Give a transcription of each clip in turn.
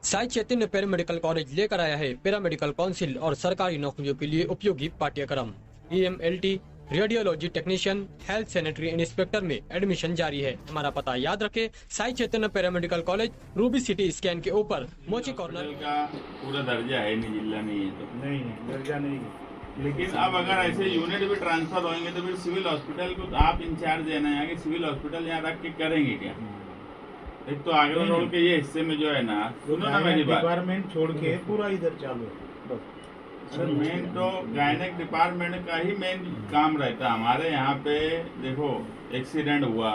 Sai Chaitanya paramedical college लेकर आया है पैरामेडिकल काउंसिल और सरकारी नौकरियों के लिए उपयोगी पाठ्यक्रम। EMLT, radiology technician, health sanitary inspector में एडमिशन जारी है। हमारा पता याद रखें, Sai Chaitanya paramedical college, Ruby City Scan के ऊपर, मोची कॉर्नर का पूरा दर्जा है नहीं, जिला नहीं है तो नहीं दर्जा नहीं है। लेकिन अब अगर ऐसे यूनिट भी ट्रांसफर होंगे तो फिर सिविल हॉस्पिटल को तो आप इंचार्ज देना है कि सिविल हॉस्पिटल यहाँ रख के करेंगे क्या। एक तो आगरा रोड के ये हिस्से में जो है ना, सुनो ना मेरी बात, डिपार्टमेंट छोड़ के पूरा इधर चालू है बस। सर मेन तो गायनेक डिपार्टमेंट का ही मेन काम रहता है। हमारे यहाँ पे देखो एक्सीडेंट हुआ,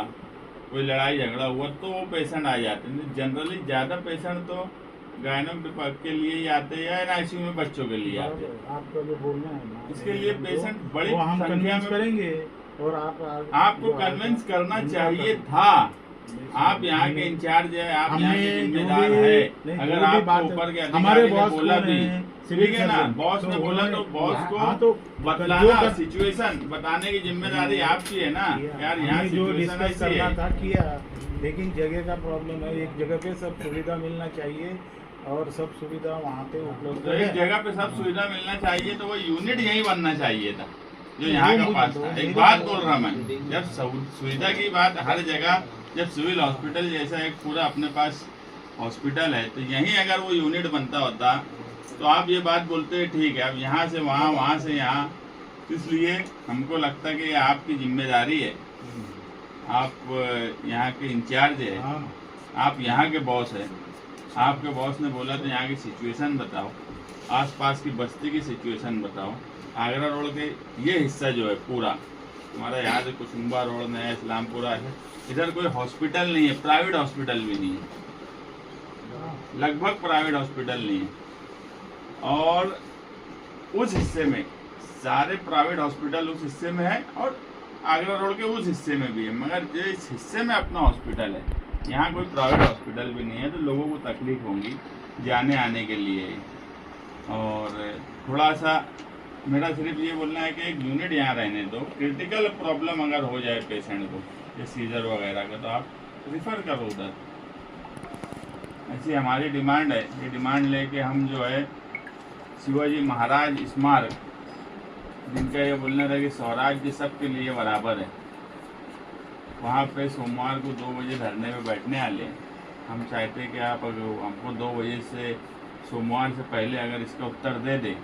कोई लड़ाई झगड़ा हुआ तो वो पेशेंट आ जाते हैं। जनरली ज्यादा पेशेंट तो गायनेक डिपार्टमेंट के लिए ही आते हैं या NICU में बच्चों के लिए आते हैं। आपको जो बोलना है ना, इसके लिए पेशेंट बड़ी वो हम संख्या कन्विंस में करेंगे और आपको कन्विंस करना चाहिए था। आप यहाँ के इंचार्ज है, आप यहाँ के जिम्मेदार है। अगर आप ऊपर के अधिकारी ने बोला भी ठीक है ना, बॉस ने बोला तो बॉस को बतलाना, सिचुएशन बताने की जिम्मेदारी आपकी है ना। यार यहाँ जो सिचुएशन डिस्कस ऐसी करना है, था किया, लेकिन जगह का प्रॉब्लम है। एक जगह पे सब सुविधा मिलना चाहिए और सब सुविधा वहाँ पे उपलब्ध तो एक है। जगह पे सब सुविधा मिलना चाहिए तो वो यूनिट यही बनना चाहिए था जो यहाँ का पास था। एक बात बोल रहा मैं, जब सुविधा की बात हर जगह, जब सिविल हॉस्पिटल जैसा एक पूरा अपने पास हॉस्पिटल है तो यहीं अगर वो यूनिट बनता होता तो आप ये बात बोलते ठीक है। अब यहाँ से वहाँ, वहाँ से यहाँ, इसलिए हमको लगता है कि ये आपकी जिम्मेदारी है। आप यहाँ के इंचार्ज है, आप यहाँ के बॉस है। आपके बॉस ने बोला तो यहाँ की सिचुएशन बताओ, आसपास की बस्ती की सिचुएशन बताओ। आगरा रोड के ये हिस्सा जो है पूरा हमारा याद है, कुसुम्बा रोड में है, इस्लामपुरा है, इधर कोई हॉस्पिटल नहीं है, प्राइवेट हॉस्पिटल भी नहीं है, लगभग प्राइवेट हॉस्पिटल नहीं है। और उस हिस्से में सारे प्राइवेट हॉस्पिटल उस हिस्से में है और आगरा रोड के उस हिस्से में भी है, मगर जो इस हिस्से में अपना हॉस्पिटल है, यहाँ कोई प्राइवेट हॉस्पिटल भी नहीं है, तो लोगों को तकलीफ होगी जाने आने के लिए। और थोड़ा सा मेरा सिर्फ ये बोलना है कि एक यूनिट यहाँ रहने दो। क्रिटिकल प्रॉब्लम अगर हो जाए पेशेंट को, ये सीजर वगैरह का, तो आप रिफ़र करो उधर। ऐसी हमारी डिमांड है। ये डिमांड लेके हम जो है शिवाजी महाराज स्मारक, जिनका ये बोलना था कि स्वराज्य सबके लिए बराबर है, वहाँ पे सोमवार को 2 बजे धरने में बैठने वाले हैं। हम चाहते हैं कि आप अगर हमको 2 बजे से सोमवार से पहले अगर इसका उत्तर दे दें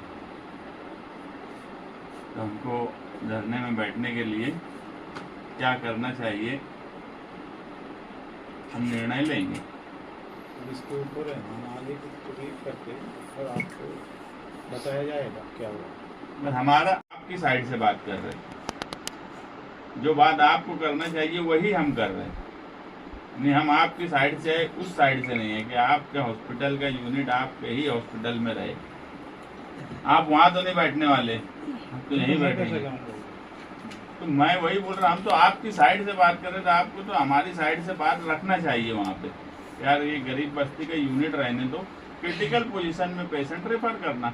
तो हमको धरने में बैठने के लिए क्या करना चाहिए हम निर्णय लेंगे। इसके ऊपर है हम आगे ब्रीफ करके और आपको बताया जाएगा क्या हुआ। बस हमारा आपकी साइड से बात कर रहे हैं, जो बात आपको करना चाहिए वही हम कर रहे हैं। नहीं, हम आपकी साइड से उस साइड से नहीं है कि आपके हॉस्पिटल का यूनिट आपके ही हॉस्पिटल में रहे। आप वहाँ तो नहीं बैठने वाले, हम तो यहीं बैठेंगे। तो मैं वही बोल रहा, हम तो आपकी साइड से बात कर रहे थे, आपको तो हमारी साइड से बात रखना चाहिए वहाँ पे। यार ये गरीब बस्ती का यूनिट रहने दो, क्रिटिकल पोजीशन में पेशेंट रेफर करना,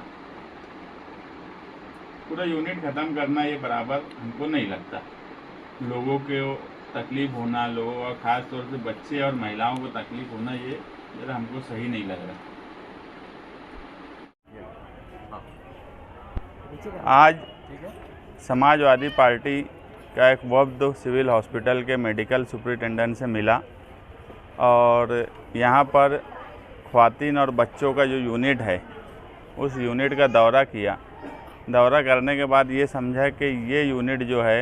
पूरा यूनिट खत्म करना, ये बराबर हमको नहीं लगता। लोगों को तकलीफ होना, लोगों का खास तौर से बच्चे और महिलाओं को तकलीफ होना, ये जरा हमको सही नहीं लग रहा। आज समाजवादी पार्टी का एक वफ्द सिविल हॉस्पिटल के मेडिकल सुपरिटेंडेंट से मिला और यहाँ पर ख्वातीन और बच्चों का जो यूनिट है उस यूनिट का दौरा किया। दौरा करने के बाद ये समझा कि ये यूनिट जो है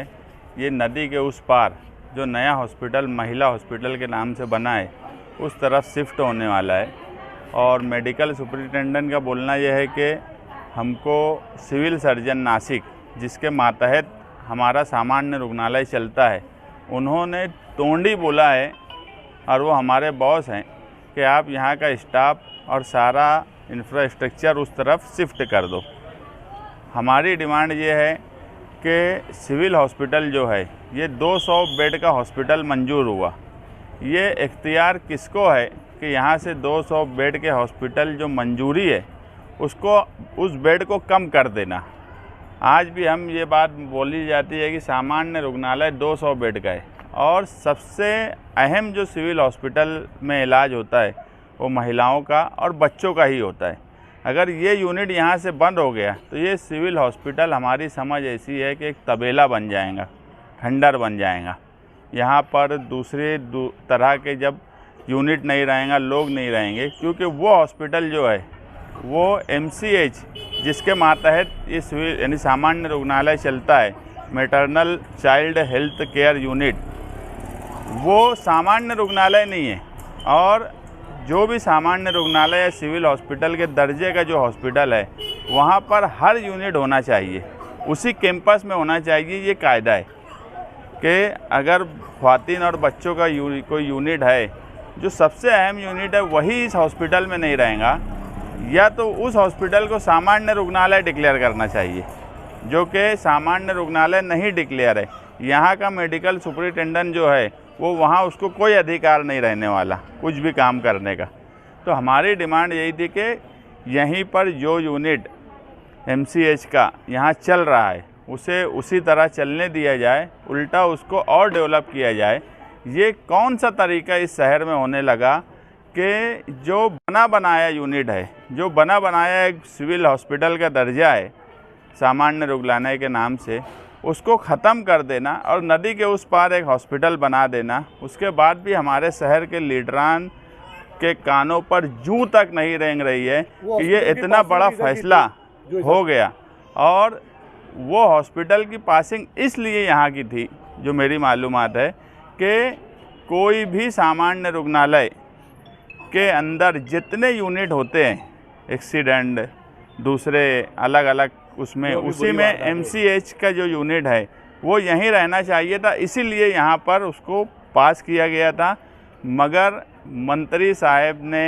ये नदी के उस पार जो नया हॉस्पिटल महिला हॉस्पिटल के नाम से बना है उस तरफ शिफ्ट होने वाला है। और मेडिकल सुपरिटेंडेंट का बोलना यह है कि हमको सिविल सर्जन नासिक, जिसके मातहत हमारा सामान्य रुग्णालय चलता है, उन्होंने तोंडी बोला है और वो हमारे बॉस हैं कि आप यहाँ का स्टाफ और सारा इंफ्रास्ट्रक्चर उस तरफ शिफ्ट कर दो। हमारी डिमांड ये है कि सिविल हॉस्पिटल जो है ये 200 बेड का हॉस्पिटल मंजूर हुआ। ये इख्तियार किसको है कि यहाँ से 200 बेड के हॉस्पिटल जो मंजूरी है उसको, उस बेड को कम कर देना। आज भी हम ये बात बोली जाती है कि सामान्य रुग्णालय 200 बेड का है और सबसे अहम जो सिविल हॉस्पिटल में इलाज होता है वो महिलाओं का और बच्चों का ही होता है। अगर ये यूनिट यहाँ से बंद हो गया तो ये सिविल हॉस्पिटल, हमारी समझ ऐसी है कि एक तबेला बन जाएगा, खंडर बन जाएगा। यहाँ पर दूसरे तरह के जब यूनिट नहीं रहेगा, लोग नहीं रहेंगे, क्योंकि वो हॉस्पिटल जो है वो MCH जिसके मातहत ये सिविल यानी सामान्य रुग्णालय चलता है, maternal child health care unit, वो सामान्य रुग्णालय नहीं है। और जो भी सामान्य रुग्णालय या सिविल हॉस्पिटल के दर्जे का जो हॉस्पिटल है वहाँ पर हर यूनिट होना चाहिए, उसी कैंपस में होना चाहिए। ये कायदा है कि अगर ख्वातीन और बच्चों का कोई यूनिट है, जो सबसे अहम यूनिट है, वही इस हॉस्पिटल में नहीं रहेगा, या तो उस हॉस्पिटल को सामान्य रुग्णालय डिक्लेयर करना चाहिए, जो कि सामान्य रुग्णालय नहीं डिक्लेयर है। यहाँ का मेडिकल सुपरिटेंडेंट जो है वो वहाँ उसको कोई अधिकार नहीं रहने वाला कुछ भी काम करने का। तो हमारी डिमांड यही थी कि यहीं पर जो यूनिट MCH का यहाँ चल रहा है उसे उसी तरह चलने दिया जाए, उल्टा उसको और डेवलप किया जाए। ये कौन सा तरीका इस शहर में होने लगा कि जो बना बनाया यूनिट है, जो बना बनाया एक सिविल हॉस्पिटल का दर्जा है सामान्य रुग्णालय के नाम से, उसको ख़त्म कर देना और नदी के उस पार एक हॉस्पिटल बना देना। उसके बाद भी हमारे शहर के लीडरान के कानों पर जूं तक नहीं रेंग रही है कि ये इतना बड़ा फैसला हो गया। और वो हॉस्पिटल की पासिंग इसलिए यहाँ की थी, जो मेरी मालूमात है, कि कोई भी सामान्य रुग्णालय के अंदर जितने यूनिट होते हैं, एक्सीडेंट, दूसरे अलग अलग, उसमें उसी में MCH का जो यूनिट है वो यहीं रहना चाहिए था। इसीलिए यहाँ पर उसको पास किया गया था। मगर मंत्री साहब ने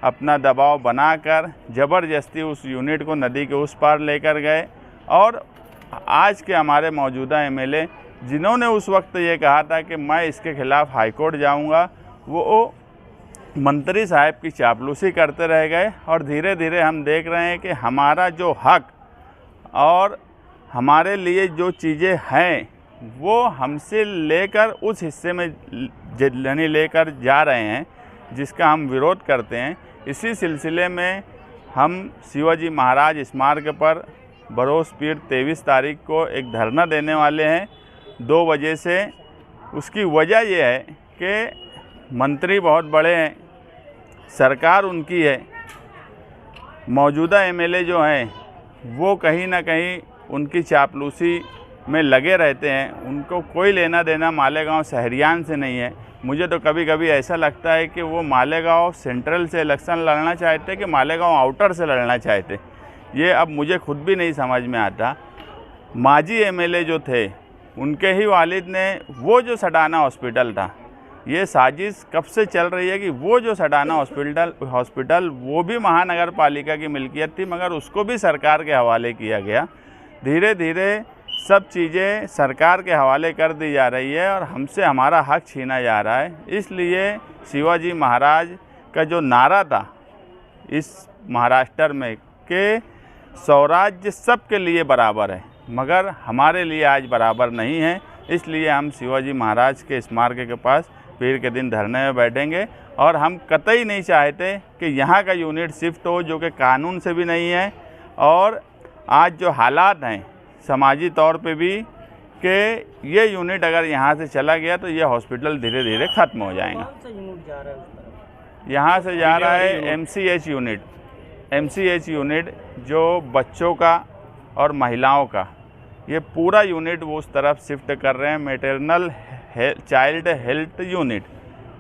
अपना दबाव बनाकर ज़बरदस्ती उस यूनिट को नदी के उस पार लेकर गए। और आज के हमारे मौजूदा MLA जिन्होंने उस वक्त ये कहा था कि मैं इसके ख़िलाफ़ हाईकोर्ट जाऊँगा, वो मंत्री साहब की चापलूसी करते रह गए। और धीरे धीरे हम देख रहे हैं कि हमारा जो हक और हमारे लिए जो चीज़ें हैं वो हमसे लेकर उस हिस्से में यानी लेकर जा रहे हैं जिसका हम विरोध करते हैं। इसी सिलसिले में हम शिवाजी महाराज स्मारक पर बरोस पीर 23 तारीख को एक धरना देने वाले हैं 2 बजे से। उसकी वजह यह है कि मंत्री बहुत बड़े हैं, सरकार उनकी है, मौजूदा MLA जो हैं वो कहीं ना कहीं उनकी चापलूसी में लगे रहते हैं। उनको कोई लेना देना मालेगांव शहरियान से नहीं है। मुझे तो कभी कभी ऐसा लगता है कि वो मालेगांव सेंट्रल से इलेक्शन लड़ना चाहते कि मालेगांव आउटर से लड़ना चाहते, ये अब मुझे खुद भी नहीं समझ में आता। माजी MLA जो थे उनके ही वालिद ने वो जो सडाना हॉस्पिटल था, ये साजिश कब से चल रही है कि वो जो सडाना हॉस्पिटल वो भी महानगर पालिका की मिल्कियत थी, मगर उसको भी सरकार के हवाले किया गया। धीरे धीरे सब चीज़ें सरकार के हवाले कर दी जा रही है और हमसे हमारा हक छीना जा रहा है। इसलिए शिवाजी महाराज का जो नारा था इस महाराष्ट्र में कि स्वराज्य सबके लिए बराबर है, मगर हमारे लिए आज बराबर नहीं है। इसलिए हम शिवाजी महाराज के स्मारक के पास पीर के दिन धरने में बैठेंगे। और हम कतई नहीं चाहते कि यहाँ का यूनिट शिफ्ट हो, जो कि कानून से भी नहीं है। और आज जो हालात हैं समाजी तौर पे भी कि ये यूनिट अगर यहाँ से चला गया तो ये हॉस्पिटल धीरे धीरे ख़त्म हो जाएगा। यहाँ से जा रहा है MCH यूनिट, MCH यूनिट जो बच्चों का और महिलाओं का, ये पूरा यूनिट वो उस तरफ शिफ्ट कर रहे हैं। मैटरनल चाइल्ड हेल्थ यूनिट,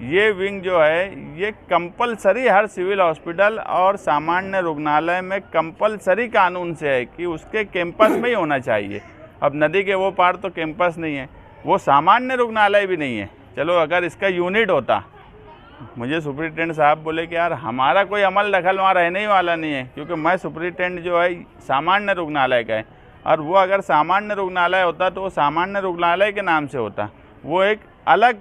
ये विंग जो है ये कंपलसरी हर सिविल हॉस्पिटल और सामान्य रुग्णालय में कंपलसरी कानून से है कि उसके कैंपस में ही होना चाहिए। अब नदी के वो पार तो कैंपस नहीं है, वो सामान्य रुग्णालय भी नहीं है। चलो अगर इसका यूनिट होता, मुझे सुपरिटेंडेंट साहब बोले कि यार हमारा कोई अमल दखल वहाँ रहने ही वाला नहीं है, क्योंकि मैं सुपरिटेंडेंट जो है सामान्य रुग्णालय का है। और वो अगर सामान्य रुग्णालय होता तो वो सामान्य रुग्णालय के नाम से होता, वो एक अलग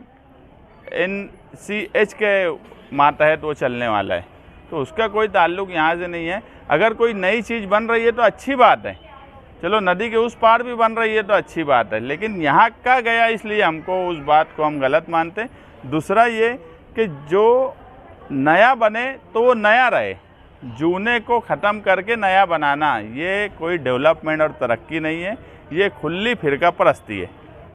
NCH के मातहत वो चलने वाला है, तो उसका कोई ताल्लुक़ यहाँ से नहीं है। अगर कोई नई चीज़ बन रही है तो अच्छी बात है, चलो नदी के उस पार भी बन रही है तो अच्छी बात है, लेकिन यहाँ का गया इसलिए हमको उस बात को हम गलत मानते हैं। दूसरा ये कि जो नया बने तो वो नया रहे, जूने को ख़त्म करके नया बनाना ये कोई डेवलपमेंट और तरक्की नहीं है, ये खुली फिरका परस्ती है।